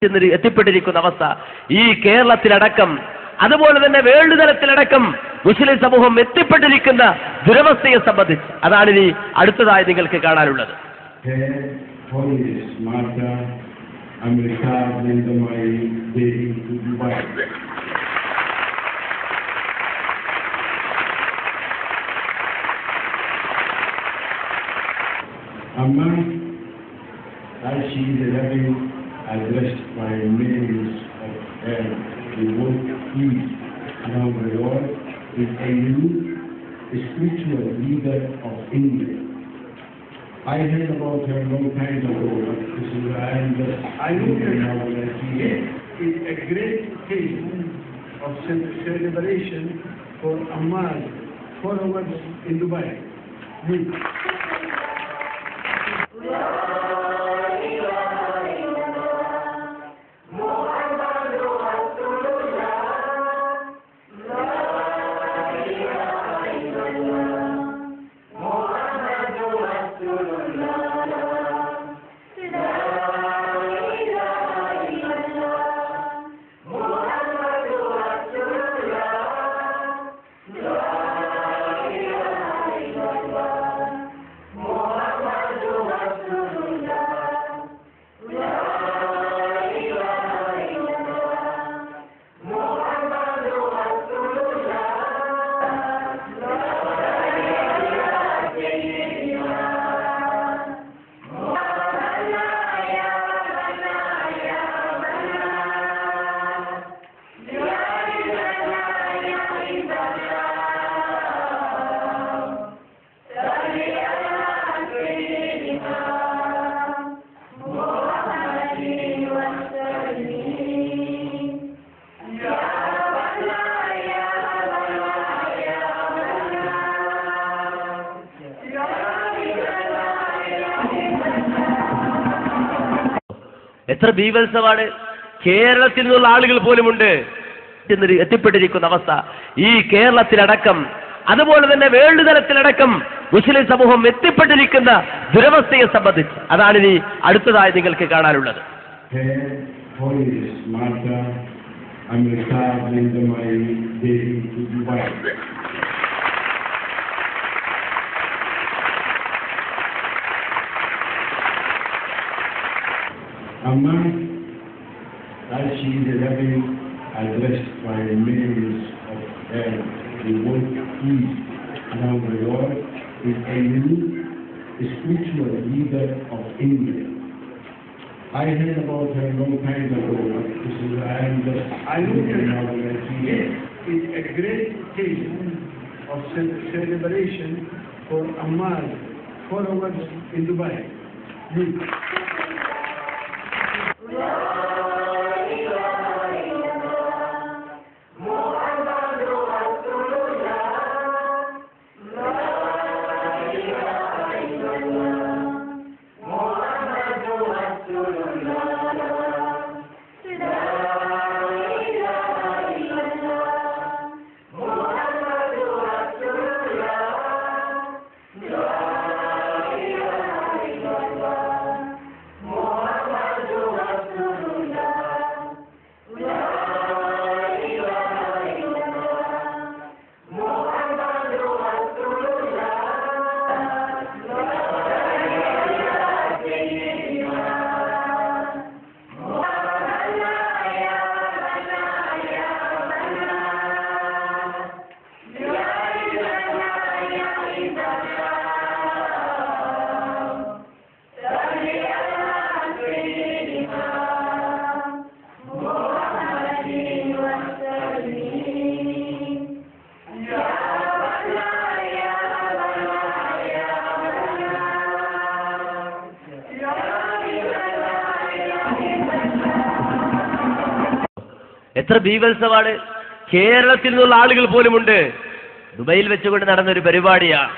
എത്തിപ്പെട്ടിരിക്കുന്ന അവസ്ഥ ഈ കേരളത്തിലടക്കം അതുപോലെ തന്നെ വേൾഡ് തലത്തിലടക്കം മുസ്ലിം സമൂഹം എത്തിപ്പെട്ടിരിക്കുന്ന ദുരവസ്ഥയെ സംബന്ധിച്ച് അതാണ് ഇനി അടുത്തതായി നിങ്ങൾക്ക് കാണാനുള്ളത്. Addressed by millions of parents who want peace around the world, is a new spiritual leader of India. I heard about her a long time ago, but this is I know that it's a great occasion of celebration for Ammar followers in Dubai. എത്ര ബീവത്സമാണ്! കേരളത്തിൽ നിന്നുള്ള ആളുകൾ പോലുമുണ്ട് എത്തിപ്പെട്ടിരിക്കുന്ന അവസ്ഥ ഈ കേരളത്തിലടക്കം അതുപോലെ തന്നെ world തലത്തിലടക്കം മുസ്ലിം സമൂഹം എത്തിപ്പെട്ടിരിക്കുന്ന ദുരവസ്ഥയെ സംബന്ധിച്ച് അതാണ് ഇനി അടുത്തതായി നിങ്ങൾക്ക് കാണാനുള്ളത്. Amma, as she is loving, addressed by millions of parents who want peace around the world, is a new spiritual leader of India. I heard about her a long time ago, but this is I know that it's a great occasion of celebration for Ammar followers in Dubai. എത്ര ബീവത്സമാണ്! കേരളത്തിൽ നിന്നുള്ള ആളുകൾ പോലുമുണ്ട്. ദുബൈയിൽ വെച്ചുകൊണ്ട് നടന്നൊരു പരിപാടിയാണ്.